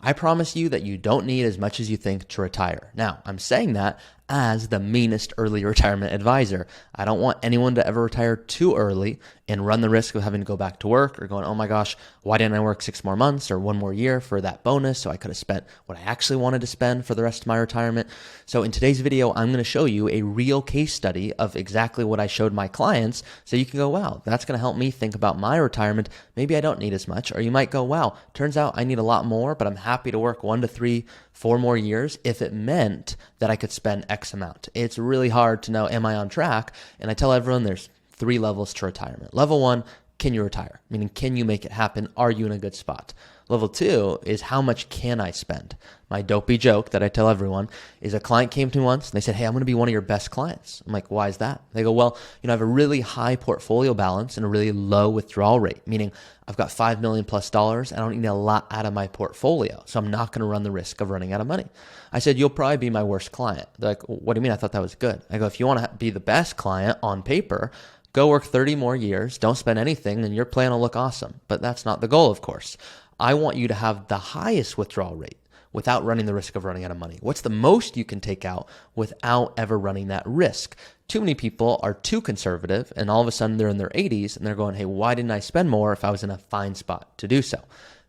I promise you that you don't need as much as you think to retire. Now, I'm saying that as the meanest early retirement advisor. I don't want anyone to ever retire too early and run the risk of having to go back to work or going, oh my gosh, why didn't I work 6 more months or 1 more year for that bonus so I could have spent what I actually wanted to spend for the rest of my retirement. So in today's video, I'm going to show you a real case study of exactly what I showed my clients so you can go, wow, that's going to help me think about my retirement. Maybe I don't need as much. Or you might go, wow, turns out I need a lot more, but I'm happy to work 1 to 3, 4 more years if it meant that I could spend X amount. It's really hard to know, am I on track? And I tell everyone there's 3 levels to retirement. Level 1, can you retire? Meaning, can you make it happen? Are you in a good spot? Level 2 is how much can I spend? My dopey joke that I tell everyone is a client came to me once and they said, hey, I'm going to be one of your best clients. I'm like, why is that? They go, well, I have a really high portfolio balance and a really low withdrawal rate, meaning I've got $5 million plus. I don't need a lot out of my portfolio, so I'm not going to run the risk of running out of money. I said, you'll probably be my worst client. They're like, what do you mean? I thought that was good. I go, if you want to be the best client on paper, go work 30 more years, don't spend anything, and your plan will look awesome. But that's not the goal, of course. I want you to have the highest withdrawal rate without running the risk of running out of money. What's the most you can take out without ever running that risk? Too many people are too conservative, and all of a sudden they're in their 80s, and they're going, hey, why didn't I spend more if I was in a fine spot to do so?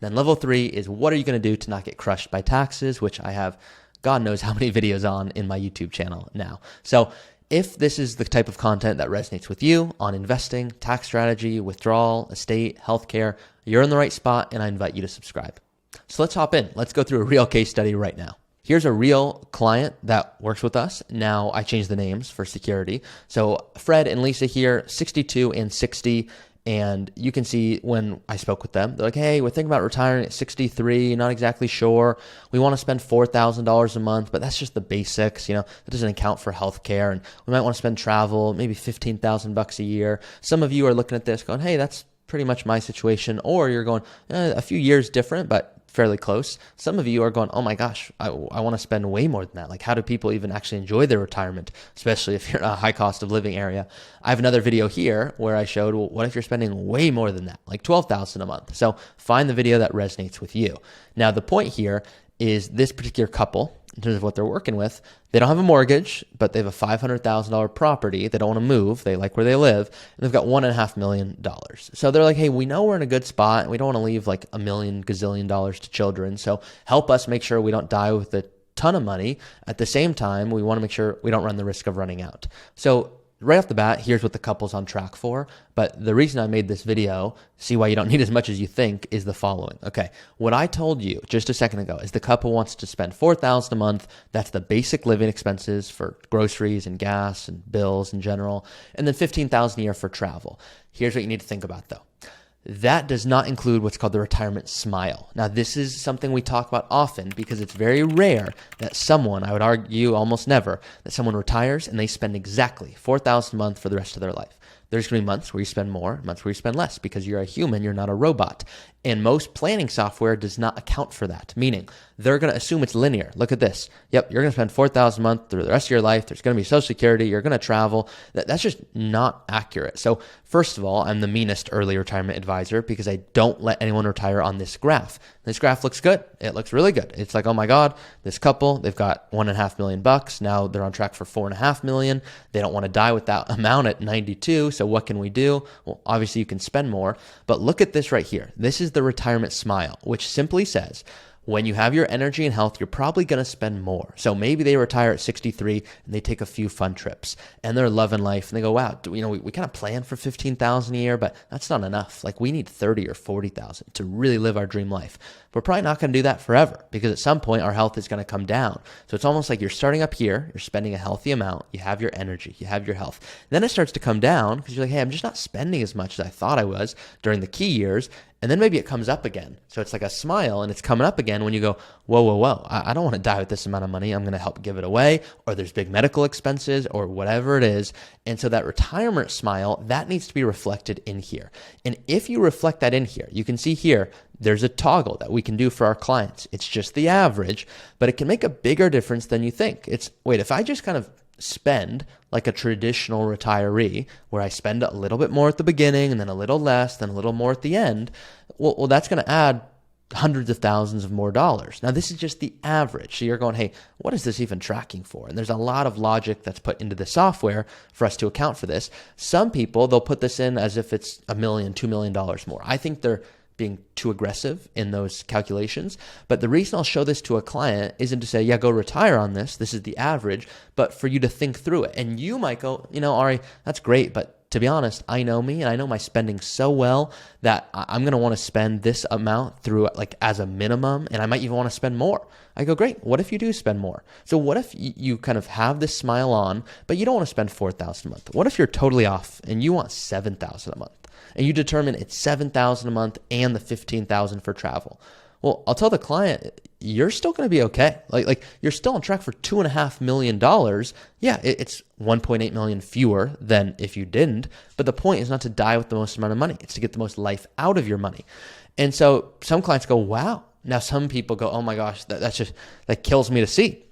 Then level 3 is what are you going to do to not get crushed by taxes, which I have God knows how many videos on in my YouTube channel now. So if this is the type of content that resonates with you on investing, tax strategy, withdrawal, estate, healthcare, you're in the right spot, and I invite you to subscribe. So let's hop in. Let's go through a real case study right now. Here's a real client that works with us. Now I changed the names for security. So Fred and Lisa here, 62 and 60. And you can see when I spoke with them, they're like, hey, we're thinking about retiring at 63, not exactly sure. We want to spend $4,000 a month, but that's just the basics. That doesn't account for healthcare. And we might want to spend travel, maybe $15,000 a year. Some of you are looking at this going, hey, that's pretty much my situation. Or you're going, a few years different, but fairly close. Some of you are going, oh my gosh, I want to spend way more than that. Like, how do people even actually enjoy their retirement, especially if you're in a high cost of living area? I have another video here where I showed, well, what if you're spending way more than that, like $12,000 a month? So find the video that resonates with you. Now, the point here is this particular couple, in terms of what they're working with, they don't have a mortgage, but they have a $500,000 property. They don't want to move. They like where they live, and they've got $1.5 million. So they're like, hey, we know we're in a good spot, and we don't want to leave like $1 million gazillion to children. So help us make sure we don't die with a ton of money. At the same time, we want to make sure we don't run the risk of running out. So right off the bat, here's what the couple's on track for. But the reason I made this video, see why you don't need as much as you think, is the following. Okay, what I told you just a second ago is the couple wants to spend $4,000 a month. That's the basic living expenses for groceries and gas and bills in general, and then $15,000 a year for travel. Here's what you need to think about though. That does not include what's called the retirement smile. Now, this is something we talk about often because it's very rare that someone, I would argue almost never, that someone retires and they spend exactly $4,000 a month for the rest of their life. There's going to be months where you spend more, months where you spend less because you're a human, you're not a robot. And most planning software does not account for that, meaning they're going to assume it's linear. Look at this. Yep, you're going to spend $4,000 a month through the rest of your life. There's going to be Social Security. You're going to travel. That's just not accurate. So first of all, I'm the meanest early retirement advisor because I don't let anyone retire on this graph. This graph looks good. It looks really good. It's like, oh my God, this couple, they've got $1.5 million. Now they're on track for $4.5 million. They don't want to die with that amount at 92. So what can we do? Well, obviously you can spend more, but look at this right here. This is the retirement smile, which simply says, when you have your energy and health, you're probably going to spend more. So maybe they retire at 63 and they take a few fun trips and they're loving life and they go, wow, we kind of plan for $15,000 a year, but that's not enough. Like we need 30 or 40,000 to really live our dream life. We're probably not going to do that forever because at some point our health is going to come down. So it's almost like you're starting up here, you're spending a healthy amount, you have your energy, you have your health. Then it starts to come down because you're like, hey, I'm just not spending as much as I thought I was during the key years. And then maybe it comes up again. So it's like a smile and it's coming up again when you go, whoa. I don't want to die with this amount of money. I'm going to help give it away, or there's big medical expenses or whatever it is. And so that retirement smile, that needs to be reflected in here. And if you reflect that in here, you can see here, there's a toggle that we can do for our clients. It's just the average, but it can make a bigger difference than you think. Wait, if I just kind of spend like a traditional retiree where I spend a little bit more at the beginning and then a little less, then a little more at the end, well that's going to add hundreds of thousands of more dollars. Now, this is just the average. So you're going, hey, what is this even tracking for? And there's a lot of logic that's put into the software for us to account for this. Some people, they'll put this in as if it's $1 million, $2 million more. I think they're being too aggressive in those calculations. But the reason I'll show this to a client isn't to say, yeah, go retire on this. This is the average, but for you to think through it. And you might go, Ari, that's great, but to be honest, I know me and I know my spending so well that I'm going to want to spend this amount through like as a minimum, and I might even want to spend more. I go, great. What if you do spend more? So what if you kind of have this smile on, but you don't want to spend $4,000 a month? What if you're totally off and you want $7,000 a month, and you determine it's $7,000 a month and the $15,000 for travel? Well, I'll tell the client, you're still going to be okay. Like you're still on track for $2.5 million. Yeah, it's 1.8 million fewer than if you didn't. But the point is not to die with the most amount of money. It's to get the most life out of your money. And so some clients go, wow. Now some people go, oh my gosh, that kills me to see.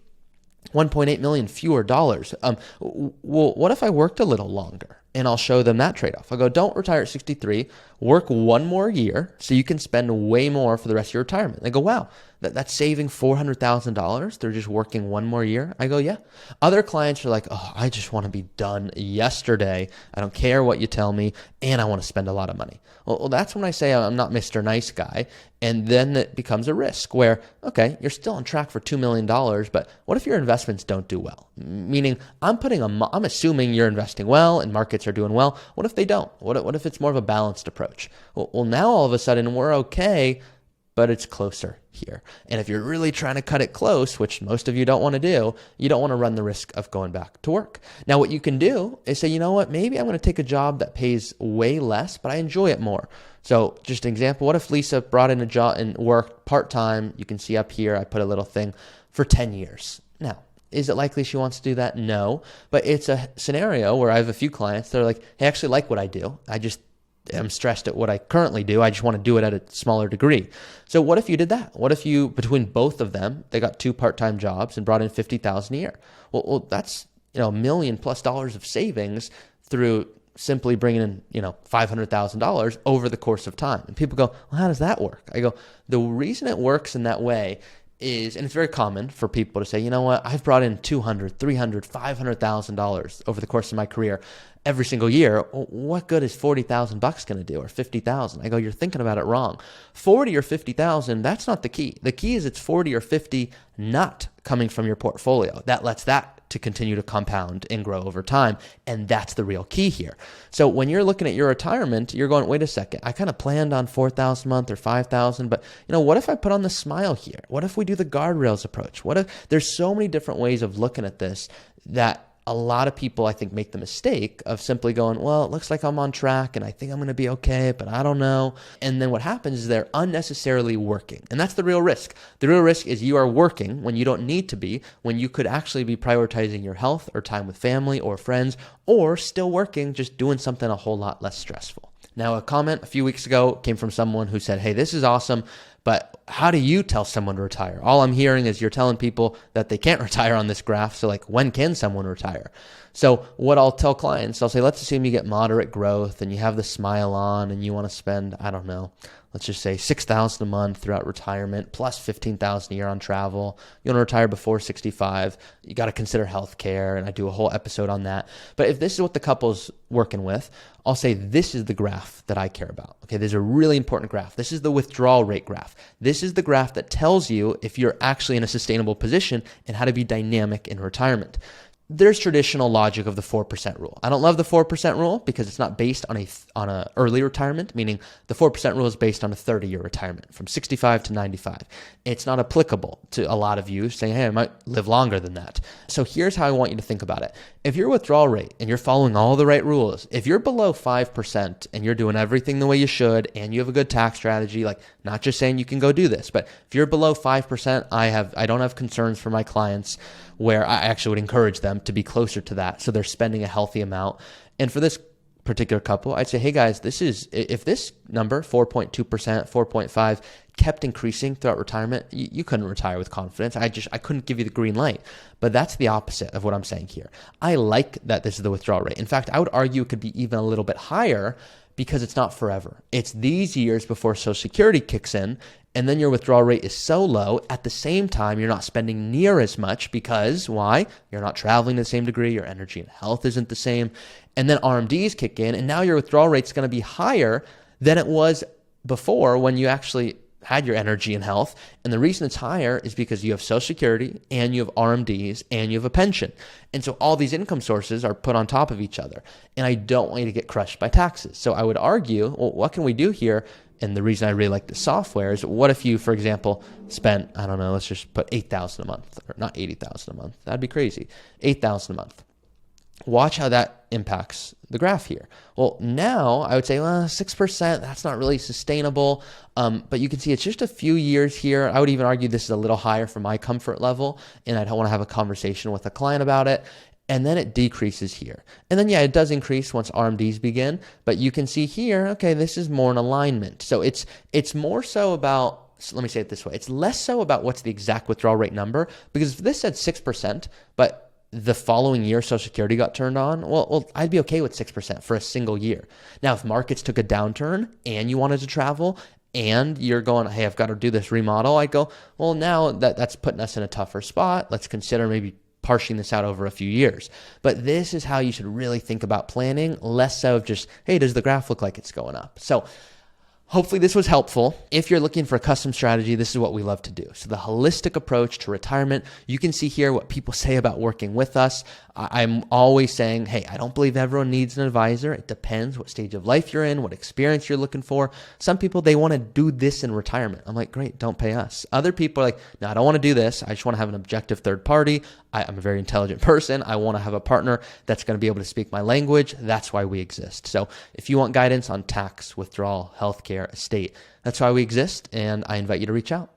1.8 million fewer dollars. Well, what if I worked a little longer? And I'll show them that trade-off. I'll go, don't retire at 63, work one more year so you can spend way more for the rest of your retirement. They go, wow, that's saving $400,000. They're just working one more year. I go, yeah. Other clients are like, oh, I just want to be done yesterday. I don't care what you tell me, and I want to spend a lot of money. Well, that's when I say I'm not Mr. Nice Guy. And then it becomes a risk where, okay, you're still on track for $2 million, but what if your investments don't do well? Meaning I'm assuming you're investing well and markets are doing well. What if they don't? What if it's more of a balanced approach? Well, now all of a sudden we're okay, but it's closer here. And if you're really trying to cut it close, which most of you don't want to do, you don't want to run the risk of going back to work. Now, what you can do is say, you know what, maybe I'm going to take a job that pays way less, but I enjoy it more. So just an example, what if Lisa brought in a job and worked part-time? You can see up here, I put a little thing for 10 years. Now, is it likely she wants to do that? No, but it's a scenario where I have a few clients that are like, hey, I actually like what I do. I'm stressed at what I currently do. I just want to do it at a smaller degree. So what if you did that? What if you, between both of them, they got 2 part-time jobs and brought in $50,000 a year? Well, that's $1 million+ of savings through simply bringing in $500,000 over the course of time. And people go, well, how does that work? I go, the reason it works in that way is, and it's very common for people to say, you know what, I've brought in $200,000, $300,000, $500,000 over the course of my career every single year. Well, what good is $40,000 going to do, or $50,000? I go, you're thinking about it wrong. 40 or 50,000, that's not the key. The key is it's 40 or 50 not coming from your portfolio. That lets that to continue to compound and grow over time. And that's the real key here. So when you're looking at your retirement, you're going, wait a second, I kind of planned on $4,000 a month or $5,000, but what if I put on the smile here? What if we do the guardrails approach? What if there's so many different ways of looking at this that a lot of people, I think, make the mistake of simply going, well, it looks like I'm on track and I think I'm going to be okay, but I don't know. And then what happens is they're unnecessarily working. And that's the real risk. The real risk is you are working when you don't need to be, when you could actually be prioritizing your health or time with family or friends, or still working, just doing something a whole lot less stressful. Now, a comment a few weeks ago came from someone who said, hey, this is awesome, but how do you tell someone to retire? All I'm hearing is you're telling people that they can't retire on this graph. So when can someone retire? So what I'll tell clients, I'll say, let's assume you get moderate growth and you have the smile on and you want to spend, I don't know, let's just say $6,000 a month throughout retirement plus $15,000 a year on travel. You want to retire before 65. You got to consider healthcare, and I do a whole episode on that. But if this is what the couple's working with, I'll say this is the graph that I care about. Okay, there's a really important graph. This is the withdrawal rate graph. This is the graph that tells you if you're actually in a sustainable position and how to be dynamic in retirement. There's traditional logic of the 4% rule. I don't love the 4% rule because it's not based on a early retirement, meaning the 4% rule is based on a 30-year retirement from 65 to 95. It's not applicable to a lot of you saying, hey, I might live longer than that. So here's how I want you to think about it. If your withdrawal rate and you're following all the right rules, if you're below 5% and you're doing everything the way you should and you have a good tax strategy, like not just saying you can go do this, but if you're below 5%, I don't have concerns for my clients where I actually would encourage them to be closer to that. So they're spending a healthy amount. And for this particular couple, I'd say, hey guys, if this number, 4.2%, 4.5, kept increasing throughout retirement, you couldn't retire with confidence. I couldn't give you the green light. But that's the opposite of what I'm saying here. I like that this is the withdrawal rate. In fact, I would argue it could be even a little bit higher because it's not forever. It's these years before Social Security kicks in. and then your withdrawal rate is so low. At the same time, you're not spending near as much because why? You're not traveling to the same degree. Your energy and health isn't the same. And then RMDs kick in, and now your withdrawal rate's going to be higher than it was before when you actually had your energy and health. And the reason it's higher is because you have Social Security and you have RMDs and you have a pension. And so all these income sources are put on top of each other. And I don't want you to get crushed by taxes. So I would argue, well, what can we do here? And the reason I really like the software is, what if you, for example, spent, I don't know, let's just put $8,000 a month, or not $80,000 a month. That'd be crazy. $8,000 a month. Watch how that impacts the graph here. Well, now I would say, well, 6%, that's not really sustainable. But you can see it's just a few years here. I would even argue this is a little higher for my comfort level, and I'd want to have a conversation with a client about it. And then it decreases here. And then, yeah, it does increase once RMDs begin. But you can see here, okay, this is more in alignment. So it's more so about, so let me say it this way. It's less so about what's the exact withdrawal rate number, because if this said 6%, but the following year Social Security got turned on, well, I'd be okay with 6% for a single year. Now, if markets took a downturn and you wanted to travel and you're going, hey, I've got to do this remodel, I'd go, well, now that's putting us in a tougher spot. Let's consider maybe parsing this out over a few years. But this is how you should really think about planning, less so of just, hey, does the graph look like it's going up? So hopefully this was helpful. If you're looking for a custom strategy, this is what we love to do. So the holistic approach to retirement, you can see here what people say about working with us. I'm always saying, hey, I don't believe everyone needs an advisor. It depends what stage of life you're in, what experience you're looking for. Some people, they want to do this in retirement. I'm like, great, don't pay us. Other people are like, no, I don't want to do this. I just want to have an objective third party. I'm a very intelligent person. I want to have a partner that's going to be able to speak my language. That's why we exist. So if you want guidance on tax, withdrawal, healthcare, estate, that's why we exist. And I invite you to reach out.